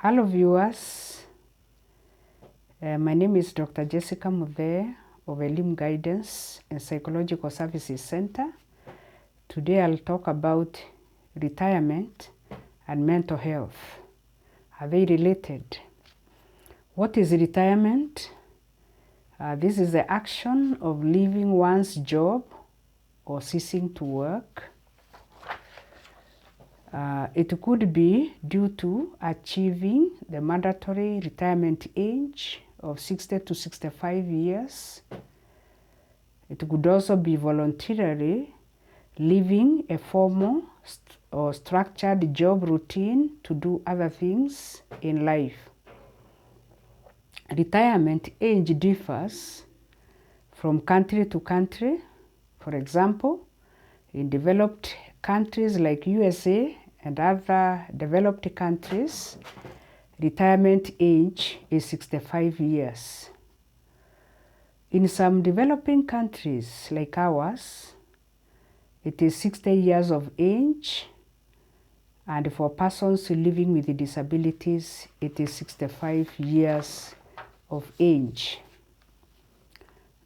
Hello viewers, my name is Dr. Jessica Muthe of Elim Guidance and Psychological Services Center. Today I'll talk about retirement and mental health. Are they related? What is retirement? This is the action of leaving one's job or ceasing to work. It could be due to achieving the mandatory retirement age of 60 to 65 years. It could also be voluntarily leaving a formal or structured job routine to do other things in life. Retirement age differs from country to country. For example, in developed countries like USA and other developed countries, retirement age is 65 years. In some developing countries like ours, it is 60 years of age, and for persons living with disabilities, it is 65 years of age.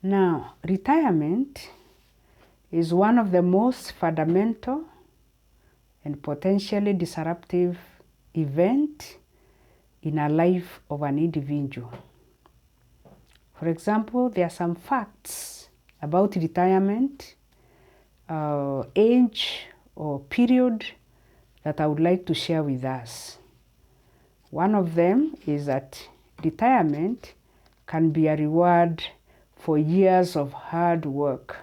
Now, retirement is one of the most fundamental and potentially disruptive event in a life of an individual. For example, there are some facts about retirement, age or period that I would like to share with us. One of them is that retirement can be a reward for years of hard work.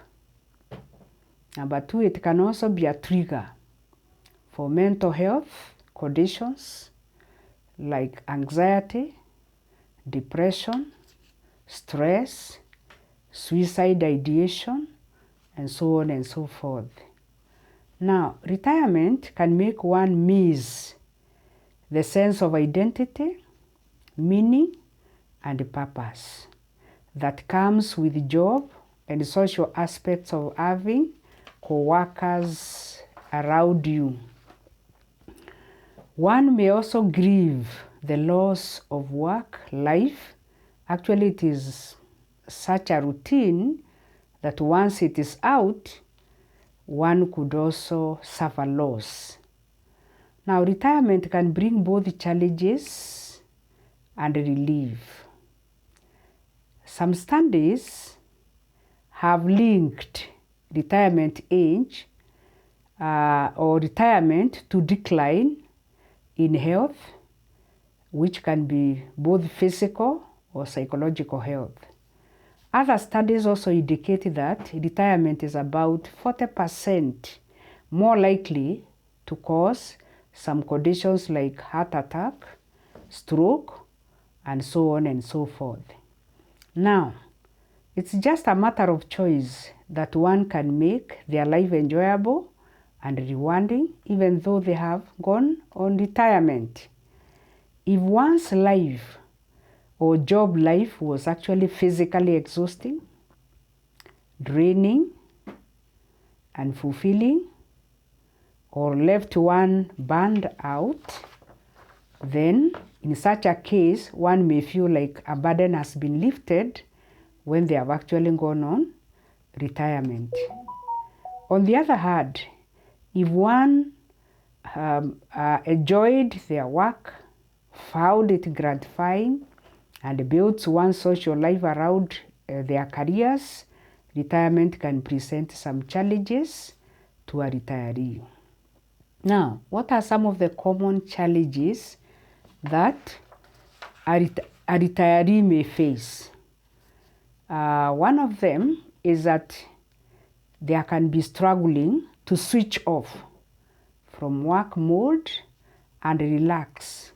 Number two, it can also be a trigger for mental health conditions like anxiety, depression, stress, suicide ideation, and so on and so forth. Now, retirement can make one miss the sense of identity, meaning, and purpose that comes with job and social aspects of having co-workers around you. One may also grieve the loss of work life. Actually, it is such a routine that once it is out, one could also suffer loss. Now, retirement can bring both challenges and relief. Some studies have linked retirement age or retirement to decline in health, which can be both physical or psychological health. Other studies also indicate that retirement is about 40% more likely to cause some conditions like heart attack, stroke, and so on and so forth. Now, it's just a matter of choice that one can make their life enjoyable and rewarding even though they have gone on retirement. If one's life or job life was actually physically exhausting, draining, and fulfilling, or left one burned out, then in such a case, one may feel like a burden has been lifted when they have actually gone on retirement. On the other hand, if one enjoyed their work, found it gratifying, and built one's social life around their careers, retirement can present some challenges to a retiree. Now, what are some of the common challenges that a retiree may face? One of them is that there can be struggling to switch off from work mode and relax,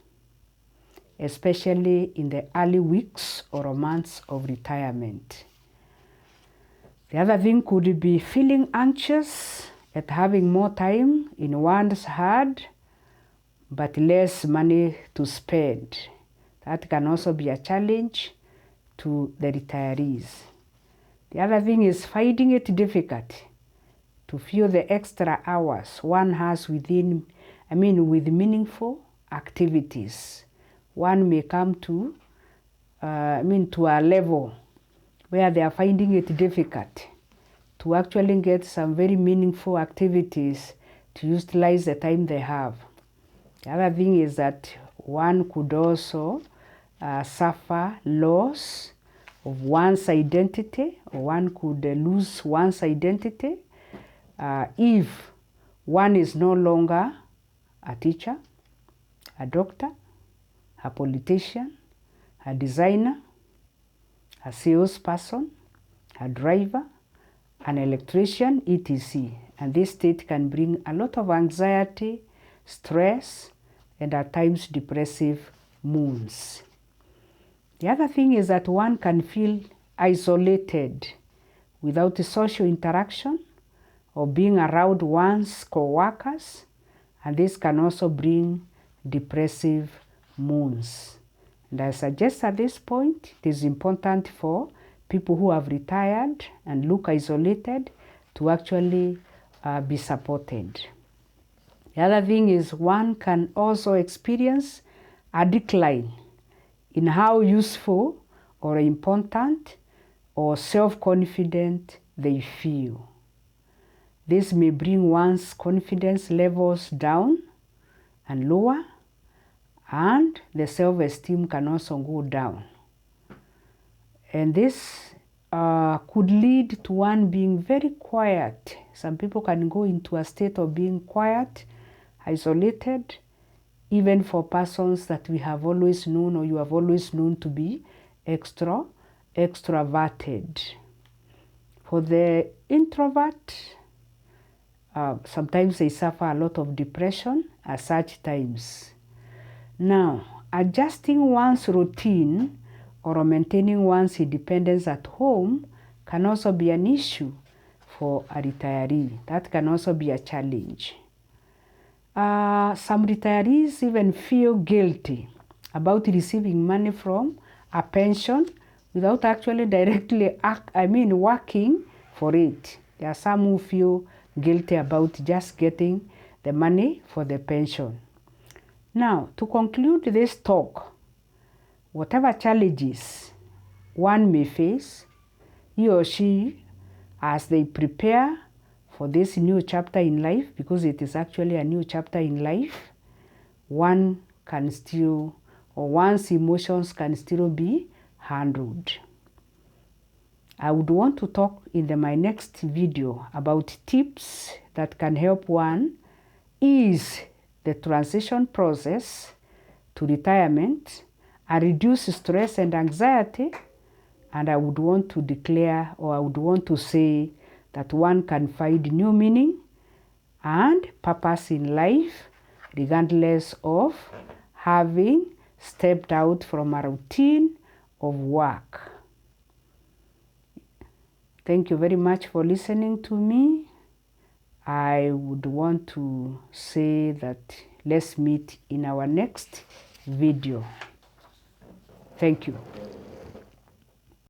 especially in the early weeks or months of retirement. The other thing could be feeling anxious at having more time in one's hand, but less money to spend. That can also be a challenge to the retirees. The other thing is finding it difficult to fill the extra hours one has with meaningful activities one may come to, to a level where they are finding it difficult to actually get some very meaningful activities to utilize the time they have. The other thing is that one could also suffer loss of one's identity, or one could lose one's identity if one is no longer a teacher, a doctor, a politician, a designer, a salesperson, a driver, an electrician, etc. And this state can bring a lot of anxiety, stress, and at times depressive moods. The other thing is that one can feel isolated without social interaction or being around one's co-workers, and this can also bring depressive moods. And I suggest at this point, it is important for people who have retired and look isolated to actually be supported. The other thing is one can also experience a decline in how useful or important or self-confident they feel. This may bring one's confidence levels down and lower, and the self-esteem can also go down. And this could lead to one being very quiet. Some people can go into a state of being quiet, isolated, even for persons that we have always known or you have always known to be extroverted. For the introvert, sometimes they suffer a lot of depression at such times. Now, adjusting one's routine or maintaining one's independence at home can also be an issue for a retiree. That can also be a challenge. Some retirees even feel guilty about receiving money from a pension without actually directly working for it. There are some who feel guilty about just getting the money for the pension. Now, to conclude this talk, whatever challenges one may face, he or she, as they prepare for this new chapter in life, because it is actually a new chapter in life, one can still, or one's emotions can still be handled. I would want to talk in my next video about tips that can help one ease the transition process to retirement and reduce stress and anxiety. And I would want to declare, or I would want to say, that one can find new meaning and purpose in life regardless of having stepped out from a routine of work. Thank you very much for listening to me. I would want to say that let's meet in our next video. Thank you.